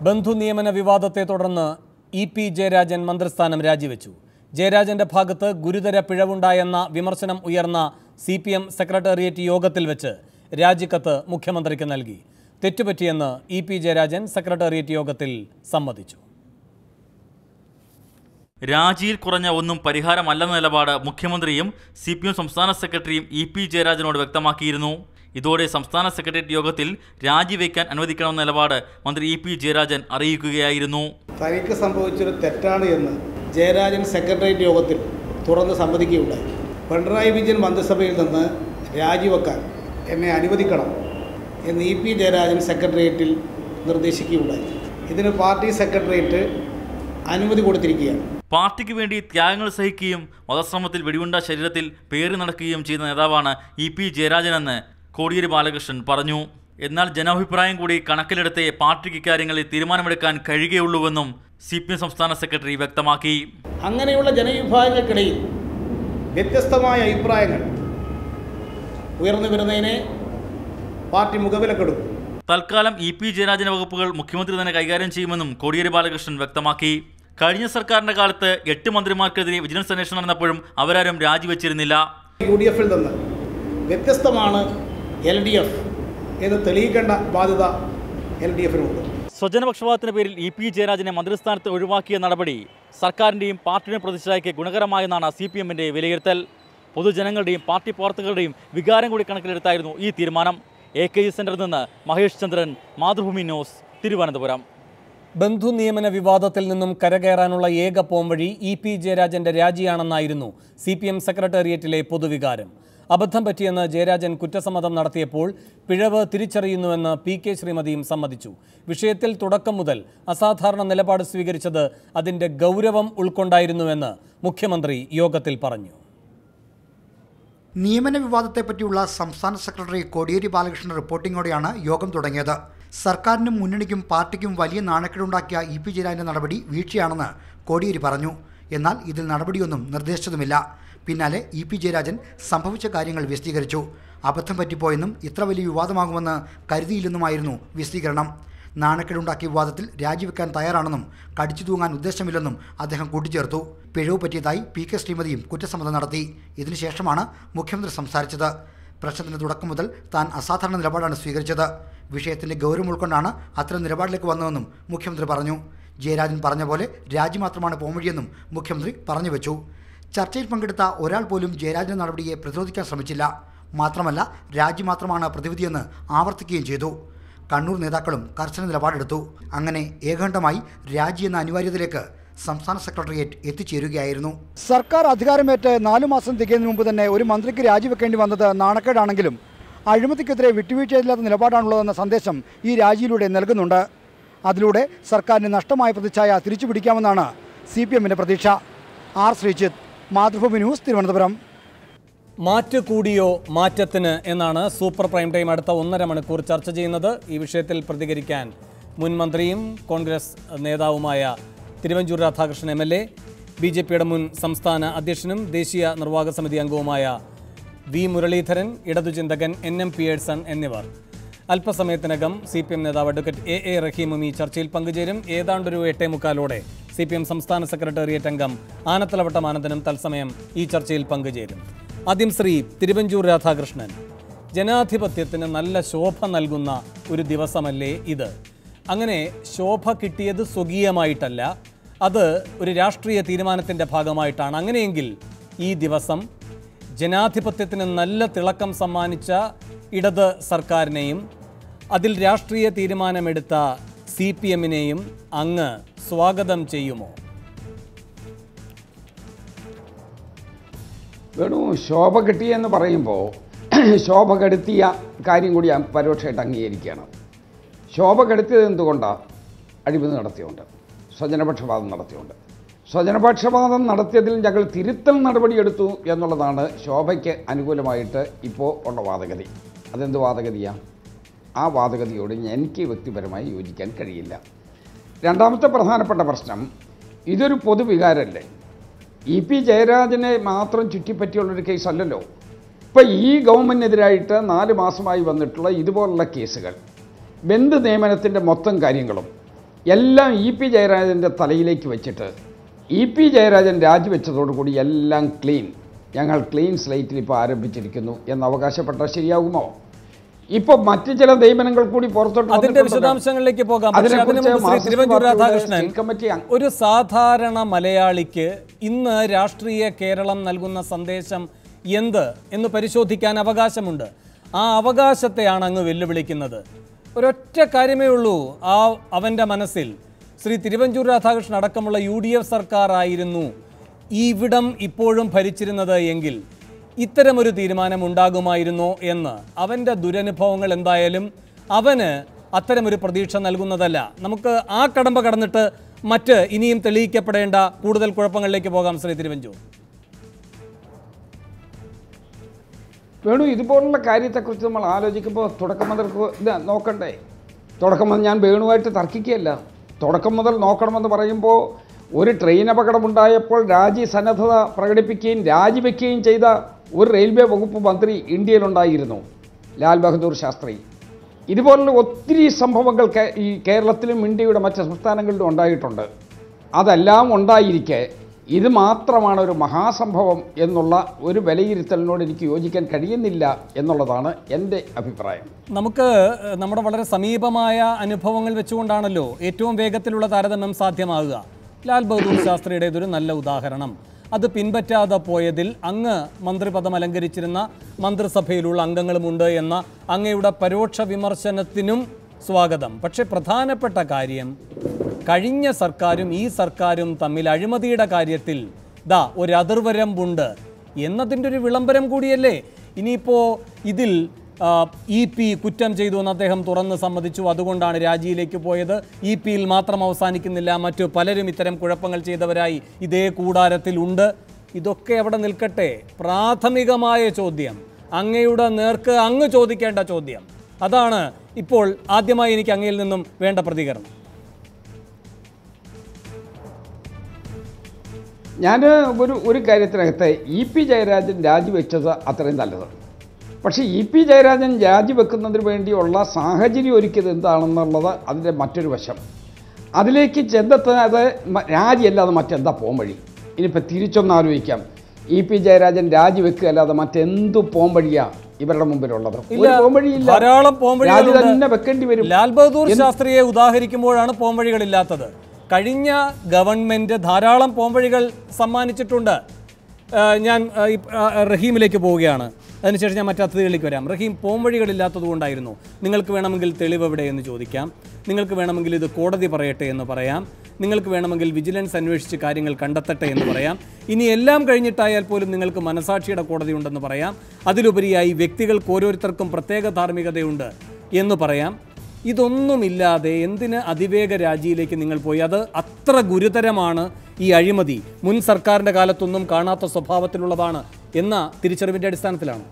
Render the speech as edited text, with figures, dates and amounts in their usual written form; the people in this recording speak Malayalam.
ബന്ധു നിയമന വിവാദത്തെ തുടർന്ന് ഇ.പി. ജയരാജൻ മന്ത്രിസ്ഥാനം രാജിവെച്ചു. ജയരാജന്റെ ഭാഗത്ത് ഗുരുതര പിഴവുണ്ടായെന്ന വിമർശനം ഉയർന്ന CPM സെക്രട്ടേറിയറ്റ് യോഗത്തിൽ വെച്ച് രാജിക്കത്ത് മുഖ്യമന്ത്രിക്ക് നൽകി. തെറ്റുപറ്റിയെന്ന് ഇ.പി. ജയരാജൻ സെക്രട്ടേറിയറ്റ് യോഗത്തിൽ സമ്മതിച്ചു. രാജിയിൽ കുറഞ്ഞ ഒന്നും പരിഹാരമല്ലെന്ന നിലപാട് മുഖ്യമന്ത്രിയും CPM സംസ്ഥാന സെക്രട്ടറിയും ഇ.പി. ജയരാജനോട് വ്യക്തമാക്കിയിരുന്നു. ഇതോടെ സംസ്ഥാന സെക്രട്ടേറിയറ്റ് യോഗത്തിൽ രാജിവെക്കാൻ അനുവദിക്കണമെന്ന നിലപാട് മന്ത്രി ഇ.പി. ജയരാജൻ അറിയിക്കുകയായിരുന്നു. തനിക്ക് സംഭവിച്ചൊരു തെറ്റാണ് എന്ന് ജയരാജൻ സെക്രട്ടേറിയറ്റ് യോഗത്തിൽ തുറന്ന് സമ്മതിക്കുകയുണ്ടായി. പിണറായി വിജയൻ മന്ത്രിസഭയിൽ നിന്ന് രാജിവെക്കാൻ എന്നെ അനുവദിക്കണം എന്ന് ഇ.പി. ജയരാജൻ സെക്രട്ടേറിയറ്റിൽ നിർദ്ദേശിക്കുകയുണ്ടായി. ഇതിന് പാർട്ടി സെക്രട്ടേറിയറ്റ് അനുമതി കൊടുത്തിരിക്കുകയാണ്. പാർട്ടിക്ക് വേണ്ടി ത്യാഗങ്ങൾ സഹിക്കുകയും വധശ്രമത്തിൽ വെടിയുണ്ട ശരീരത്തിൽ പേറി നടക്കുകയും ചെയ്യുന്ന നേതാവാണ് ഇ.പി. ജയരാജനെന്ന് കോടിയേരി ബാലകൃഷ്ണൻ പറഞ്ഞു. എന്നാൽ ജനാഭിപ്രായം കൂടി കണക്കിലെടുത്തേ പാർട്ടിക്ക് ഇക്കാര്യങ്ങളിൽ തീരുമാനമെടുക്കാൻ കഴിയുകയുള്ളൂവെന്നും CPM സംസ്ഥാന സെക്രട്ടറി വ്യക്തമാക്കി. അങ്ങനെയുള്ള ജനവിഭാഗങ്ങൾക്കിടയിൽ വ്യത്യസ്തമായ അഭിപ്രായങ്ങൾ ഉയർന്നു വരുന്നതിനെ പാർട്ടി മുഖവിലക്കെടുക്കും. തൽക്കാലം ഇ.പി. ജയരാജന്റെ വകുപ്പുകൾ മുഖ്യമന്ത്രി തന്നെ കൈകാര്യം ചെയ്യുമെന്നും കോടിയേരി ബാലകൃഷ്ണൻ വ്യക്തമാക്കി. കഴിഞ്ഞ സർക്കാരിന്റെ കാലത്ത് 8 മന്ത്രിമാർക്കെതിരെ വിജിലൻസ് അന്വേഷണം നടന്നപ്പോഴും അവരാരും രാജിവെച്ചിരുന്നില്ല. UDF-ൽ നിന്ന് വ്യത്യസ്തമാണ് LDF എന്ന് തെളിയിക്കേണ്ട ബാധ്യത LDF-നുണ്ട്. സ്വജനപക്ഷപാതത്തിന്റെ പേരിൽ ഇ.പി. ജയരാജനെ മന്ത്രിസ്ഥാനത്ത് ഒഴിവാക്കിയ നടപടി സർക്കാരിന്റെയും പാർട്ടിയുടെയും പ്രതിച്ഛായയ്ക്ക് ഗുണകരമായെന്നാണ് CPM-ന്റെ വിലയിരുത്തൽ. പൊതുജനങ്ങളുടെയും പാർട്ടി പ്രവർത്തകരുടെയും വികാരം കൂടി കണക്കിലെടുത്തായിരുന്നു ഈ തീരുമാനം. AKG സെന്ററിൽ നിന്ന് മഹേഷ് ചന്ദ്രൻ, മാതൃഭൂമി ന്യൂസ്, തിരുവനന്തപുരം. ബന്ധു നിയമന വിവാദത്തിൽ നിന്നും കരകയറാനുള്ള ഏക പോംവഴി ഇ.പി. ജയരാജന്റെ രാജിയാണെന്നായിരുന്നു CPM സെക്രട്ടേറിയറ്റിലെ പൊതുവികാരം. അബദ്ധം പറ്റിയെന്ന് ജയരാജൻ കുറ്റസമ്മതം നടത്തിയപ്പോൾ പിഴവ് തിരിച്ചറിയുന്നുവെന്ന് P.K. ശ്രീമതിയും സമ്മതിച്ചു. വിഷയത്തിൽ തുടക്കം മുതൽ അസാധാരണ നിലപാട് സ്വീകരിച്ചത് അതിന്റെ ഗൗരവം ഉൾക്കൊണ്ടായിരുന്നുവെന്ന് മുഖ്യമന്ത്രി യോഗത്തിൽ പറഞ്ഞു. നിയമന വിവാദത്തെപ്പറ്റിയുള്ള സംസ്ഥാന സെക്രട്ടറി കോടിയേരി ബാലകൃഷ്ണൻ റിപ്പോർട്ടിങ്ങോടെയാണ് യോഗം തുടങ്ങിയത്. സർക്കാരിനും മുന്നണിക്കും പാർട്ടിക്കും വലിയ നാണക്കേടുണ്ടാക്കിയ ഇ.പി. ജയരാജന്റെ നടപടി വീഴ്ചയാണെന്ന് കോടിയേരി പറഞ്ഞു. എന്നാൽ ഇതിൽ നടപടിയൊന്നും നിർദ്ദേശിച്ചതുമില്ല. പിന്നാലെ ഇ.പി. ജയരാജൻ സംഭവിച്ച കാര്യങ്ങൾ വിശദീകരിച്ചു. അബദ്ധം പറ്റിപ്പോയെന്നും ഇത്ര വലിയ വിവാദമാകുമെന്ന് കരുതിയില്ലെന്നുമായിരുന്നു വിശദീകരണം. നാണക്കേടുണ്ടാക്കിയ വിവാദത്തിൽ രാജിവെക്കാൻ തയ്യാറാണെന്നും കടിച്ചു തൂങ്ങാൻ ഉദ്ദേശമില്ലെന്നും അദ്ദേഹം കൂട്ടിച്ചേർത്തു. പിഴവ് പറ്റിയതായി P.K. ശ്രീമതിയും കുറ്റസമ്മതം നടത്തി. ഇതിനുശേഷമാണ് മുഖ്യമന്ത്രി സംസാരിച്ചത്. പ്രശ്നത്തിന്റെ തുടക്കം മുതൽ താൻ അസാധാരണ നിലപാടാണ് സ്വീകരിച്ചത്. വിഷയത്തിന്റെ ഗൗരവം ഉൾക്കൊണ്ടാണ് അത്തരം നിലപാടിലേക്ക് വന്നതെന്നും മുഖ്യമന്ത്രി പറഞ്ഞു. ജയരാജൻ പറഞ്ഞ പോലെ രാജി മാത്രമാണ് പോംവഴിയെന്നും മുഖ്യമന്ത്രി പറഞ്ഞു വെച്ചു. ചർച്ചയിൽ പങ്കെടുത്ത ഒരാൾ പോലും ജയരാജന്റെ നടപടിയെ പ്രതിരോധിക്കാൻ ശ്രമിച്ചില്ല. മാത്രമല്ല രാജി മാത്രമാണ് പ്രതിവിധിയെന്ന് ആവർത്തിക്കുകയും ചെയ്തു. കണ്ണൂർ നേതാക്കളും കർശന നിലപാടെടുത്തു. അങ്ങനെ ഏകണ്ഠമായി രാജി എന്ന അനിവാര്യതയിലേക്ക് സംസ്ഥാന സെക്രട്ടേറിയറ്റ് എത്തിച്ചേരുകയായിരുന്നു. സർക്കാർ അധികാരമേറ്റ് 4 മാസം തികയുന്നതിന് മുമ്പ് തന്നെ ഒരു മന്ത്രിക്ക് രാജിവെക്കേണ്ടി വന്നത് നാണക്കേടാണെങ്കിലും അഴിമതിക്കെതിരെ വിട്ടുവീഴ്ചയില്ലാത്ത നിലപാടാണുള്ളതെന്ന സന്ദേശം ഈ രാജിയിലൂടെ നൽകുന്നുണ്ട്. അതിലൂടെ സർക്കാരിന് നഷ്ടമായ പ്രതിച്ഛായ തിരിച്ചുപിടിക്കാമെന്നാണ് CPM-ന്റെ പ്രതീക്ഷ. R. ശ്രീജിത്ത്, മാതൃഭൂമി ന്യൂസ്, തിരുവനന്തപുരം. മാറ്റ് കൂടിയോ മാറ്റത്തിന് എന്നാണ് സൂപ്പർ പ്രൈം ടൈം അടുത്ത 1.5 മണിക്കൂർ ചർച്ച ചെയ്യുന്നത്. ഈ വിഷയത്തിൽ പ്രതികരിക്കാൻ മുൻ മന്ത്രിയും കോൺഗ്രസ് നേതാവുമായ തിരുവഞ്ചൂർ രാധാകൃഷ്ണൻ MLA, BJP-യുടെ മുൻ സംസ്ഥാന അധ്യക്ഷനും ദേശീയ നിർവാഹക സമിതി അംഗവുമായ V. മുരളീധരൻ, ഇടതുചിന്തകൻ NM പിയേഴ്സൺ എന്നിവർ. അല്പസമയത്തിനകം CPM നേതാവ് അഡ്വക്കേറ്റ് A. റഹീമും ഈ ചർച്ചയിൽ പങ്കുചേരും. ഏതാണ്ടൊരു 8:45-ഓടെ CPM സംസ്ഥാന സെക്രട്ടേറിയറ്റ് അംഗം ആനത്തലവട്ടം ആനന്ദനും തത്സമയം ഈ ചർച്ചയിൽ പങ്കുചേരും. ആദ്യം ശ്രീ തിരുവഞ്ചൂർ രാധാകൃഷ്ണൻ, ജനാധിപത്യത്തിന് നല്ല ശോഭ നൽകുന്ന ഒരു ദിവസമല്ലേ ഇത്? അങ്ങനെ ശോഭ കിട്ടിയത് സ്വകീയമായിട്ടല്ല, അത് ഒരു രാഷ്ട്രീയ തീരുമാനത്തിൻ്റെ ഭാഗമായിട്ടാണ്. അങ്ങനെയെങ്കിൽ ഈ ദിവസം ജനാധിപത്യത്തിന് നല്ല തിളക്കം സമ്മാനിച്ച ഇടത് സർക്കാരിനെയും അതിൽ രാഷ്ട്രീയ തീരുമാനമെടുത്ത CPM-നെയും അങ്ങ് സ്വാഗതം ചെയ്യുമോ? വേണു, ശോഭ കിട്ടിയെന്ന് പറയുമ്പോൾ ശോഭ കെടുത്തിയ കാര്യം കൂടി ഞാൻ പരോക്ഷമായിട്ട് അംഗീകരിക്കുകയാണ്. ശോഭ കെടുത്തിയത് എന്തുകൊണ്ടാണ്? അഴിമതി നടത്തിയുണ്ട്, സ്വജനപക്ഷപാതം നടത്തിയുണ്ട്. സ്വജനപക്ഷപാതം നടത്തിയതിൽ ഞങ്ങൾ തിരുത്തൽ നടപടിയെടുത്തു എന്നുള്ളതാണ് ശോഭയ്ക്ക് അനുകൂലമായിട്ട് ഇപ്പോൾ ഉള്ള വാദഗതി. അതെന്ത് വാദഗതിയാണ്? ആ വാദഗതിയോട് എനിക്ക് വ്യക്തിപരമായി യോജിക്കാൻ കഴിയില്ല. രണ്ടാമത്തെ പ്രധാനപ്പെട്ട പ്രശ്നം, ഇതൊരു പൊതുവികാരമല്ലേ? ഇ.പി. ജയരാജനെ മാത്രം ചുറ്റിപ്പറ്റിയുള്ളൊരു കേസല്ലല്ലോ. ഇപ്പോൾ ഈ ഗവൺമെൻറ്റിനെതിരായിട്ട് 4 മാസമായി വന്നിട്ടുള്ള ഇതുപോലുള്ള കേസുകൾ, ബന്ധു നിയമനത്തിൻ്റെ മൊത്തം കാര്യങ്ങളും എല്ലാം ഇ പി ജയരാജൻ്റെ തലയിലേക്ക് വെച്ചിട്ട് ഇ പി ജയരാജൻ രാജിവെച്ചതോടുകൂടി എല്ലാം ക്ലീൻ, ഞങ്ങൾ ക്ലീൻ സ്ലേറ്റിൽ ഇപ്പോൾ ആരംഭിച്ചിരിക്കുന്നു എന്ന് അവകാശപ്പെട്ടാൽ ശരിയാകുമോ? ഇപ്പോൾ മറ്റു ചില നിയമനങ്ങൾ കൂടി പുറത്തോട്ട് അതിന്റെ വിശദാംശങ്ങളിലേക്ക് പോകാം. പക്ഷേ അതിനു മുമ്പ് ശ്രീ തിരുവഞ്ചൂർ രാധാകൃഷ്ണൻ, ഒരു സാധാരണ മലയാളിക്ക് ഇന്ന് രാഷ്ട്രീയ കേരളം നൽകുന്ന സന്ദേശം എന്ത് എന്ന് പരിശോധിക്കാൻ അവകാശമുണ്ട്. ആ അവകാശത്തെയാണ് അങ്ങ് വെല്ലുവിളിക്കുന്നത്. ഒരൊറ്റ കാര്യമേ ഉള്ളൂ അവൻ്റെ മനസ്സിൽ. ശ്രീ തിരുവഞ്ചൂർ രാധാകൃഷ്ണൻ അടക്കമുള്ള UDF സർക്കാർ ആയിരുന്നു ഇവിടം ഇപ്പോഴും ഭരിച്ചിരുന്നത് എങ്കിൽ ഇത്തരമൊരു തീരുമാനം ഉണ്ടാകുമായിരുന്നോ എന്ന്. അവൻ്റെ ദുരനുഭവങ്ങൾ എന്തായാലും അവന് അത്തരമൊരു പ്രതീക്ഷ നൽകുന്നതല്ല. നമുക്ക് ആ കടമ്പ കടന്നിട്ട് മറ്റ് ഇനിയും തെളിയിക്കപ്പെടേണ്ട കൂടുതൽ കുഴപ്പങ്ങളിലേക്ക് പോകാം. ശ്രീ തിരുവഞ്ചൂർ, വേണു, ഇതുപോലുള്ള കാര്യത്തെക്കുറിച്ച് നമ്മൾ ആലോചിക്കുമ്പോൾ തുടക്കം മുതൽ നോക്കണ്ടേ? തുടക്കം മുതൽ ഞാൻ വേണുവായിട്ട് തർക്കിക്കുകയല്ല. തുടക്കം മുതൽ നോക്കണമെന്ന് പറയുമ്പോൾ ഒരു ട്രെയിൻ അപകടമുണ്ടായപ്പോൾ രാജ്യസന്നദ്ധത പ്രകടിപ്പിക്കുകയും രാജിവെക്കുകയും ചെയ്ത ഒരു റെയിൽവേ വകുപ്പ് മന്ത്രി ഇന്ത്യയിലുണ്ടായിരുന്നു, ലാൽ ബഹദൂർ ശാസ്ത്രി. ഇതുപോലുള്ള ഒത്തിരി സംഭവങ്ങൾ ഈ കേരളത്തിലും ഇന്ത്യയുടെ മറ്റ് സംസ്ഥാനങ്ങളിലും ഉണ്ടായിട്ടുണ്ട്. അതെല്ലാം ഉണ്ടായിരിക്കെ ഇത് മാത്രമാണ് ഒരു മഹാസംഭവം എന്നുള്ള ഒരു വിലയിരുത്തലിനോട് എനിക്ക് യോജിക്കാൻ കഴിയുന്നില്ല എന്നുള്ളതാണ് എൻ്റെ അഭിപ്രായം. നമുക്ക് നമ്മുടെ വളരെ സമീപമായ അനുഭവങ്ങൾ വെച്ചുകൊണ്ടാണല്ലോ ഏറ്റവും വേഗത്തിലുള്ള താരതമ്യം സാധ്യമാകുക. ലാൽ ബഹദൂർ ശാസ്ത്രിയുടേതൊരു നല്ല ഉദാഹരണം. അത് പിൻപറ്റാതെ പോയതിൽ അങ്ങ് മന്ത്രിപദം അലങ്കരിച്ചിരുന്ന മന്ത്രിസഭയിലുള്ള അംഗങ്ങളുമുണ്ട് എന്ന അങ്ങയുടെ പരോക്ഷ വിമർശനത്തിനും സ്വാഗതം. പക്ഷേ പ്രധാനപ്പെട്ട കാര്യം, കഴിഞ്ഞ സർക്കാരും ഈ സർക്കാരും തമ്മിൽ അഴിമതിയുടെ കാര്യത്തിൽ ഒരു അതിർവരമ്പുണ്ട് എന്നതിൻ്റെ ഒരു വിളംബരം കൂടിയല്ലേ. ഇനിയിപ്പോൾ ഇതിൽ EP കുറ്റം ചെയ്തു എന്ന് അദ്ദേഹം തുറന്ന് സമ്മതിച്ചു. അതുകൊണ്ടാണ് രാജിയിലേക്ക് പോയത്. EP-യിൽ മാത്രം അവസാനിക്കുന്നില്ല, മറ്റു പലരും ഇത്തരം കുഴപ്പങ്ങൾ ചെയ്തവരായി ഇതേ കൂടാരത്തിലുണ്ട്. ഇതൊക്കെ അവിടെ നിൽക്കട്ടെ. പ്രാഥമികമായ ചോദ്യം, അങ്ങയുടെ നേർക്ക് അങ്ങ് ചോദിക്കേണ്ട ചോദ്യം അതാണ് ഇപ്പോൾ ആദ്യമായി എനിക്ക് അങ്ങയിൽ നിന്നും വേണ്ട പ്രതികരണം. ഞാൻ ഒരു കാര്യത്തിനകത്ത് EP ജയരാജൻ രാജിവെച്ചത് അത്രയും നല്ലത്. പക്ഷേ EP ജയരാജൻ രാജിവെക്കുന്നതിന് വേണ്ടിയുള്ള സാഹചര്യം ഒരുക്കിയത് എന്താണെന്നുള്ളത് അതിൻ്റെ മറ്റൊരു വശം. അതിലേക്ക് ചെന്നെത്താതെ രാജിയല്ലാതെ മറ്റെന്താ പോംവഴി? ഇനിയിപ്പോൾ തിരിച്ചൊന്ന് ആലോചിക്കാം. EP ജയരാജൻ രാജിവെക്കുക അല്ലാതെ മറ്റെന്തു പോംവഴിയാണ് ഇവരുടെ മുമ്പിലുള്ളത്? ധാരാളം പോംവഴികൾ തന്നെ വെക്കേണ്ടി വരും. ലാൽ ബഹദൂർ ശാസ്ത്രിയെ ഉദാഹരിക്കുമ്പോഴാണ് പോംവഴികളില്ലാത്തത്. കഴിഞ്ഞ ഗവൺമെൻറ് ധാരാളം പോംവഴികൾ സമ്മാനിച്ചിട്ടുണ്ട്. ഞാൻ റഹീമിലേക്ക് പോവുകയാണ്, അതിനുശേഷം ഞാൻ മറ്റു അതിഥികളിലേക്ക് വരാം. റഹീം, പോംവഴികളില്ലാത്തത് കൊണ്ടായിരുന്നു. നിങ്ങൾക്ക് വേണമെങ്കിൽ തെളിവ് എവിടെ എന്ന് ചോദിക്കാം, നിങ്ങൾക്ക് വേണമെങ്കിൽ ഇത് കോടതി പറയട്ടെ എന്ന് പറയാം, നിങ്ങൾക്ക് വേണമെങ്കിൽ വിജിലൻസ് അന്വേഷിച്ച് കാര്യങ്ങൾ കണ്ടെത്തട്ടെ എന്ന് പറയാം. ഇനി എല്ലാം കഴിഞ്ഞിട്ടായാൽ പോലും നിങ്ങൾക്ക് മനസാക്ഷിയുടെ കോടതി ഉണ്ടെന്ന് പറയാം. അതിലുപരിയായി വ്യക്തികൾക്ക് ഓരോരുത്തർക്കും പ്രത്യേക ധാർമ്മികതയുണ്ട് എന്ന് പറയാം. ഇതൊന്നുമില്ലാതെ എന്തിന് അതിവേഗ രാജിയിലേക്ക് നിങ്ങൾ പോയി? അത് അത്ര ഗുരുതരമാണ് ഈ അഴിമതി. മുൻ സർക്കാരിൻ്റെ കാലത്തൊന്നും കാണാത്ത സ്വഭാവത്തിലുള്ളതാണ് എന്ന തിരിച്ചറിവിൻ്റെ അടിസ്ഥാനത്തിലാണ്.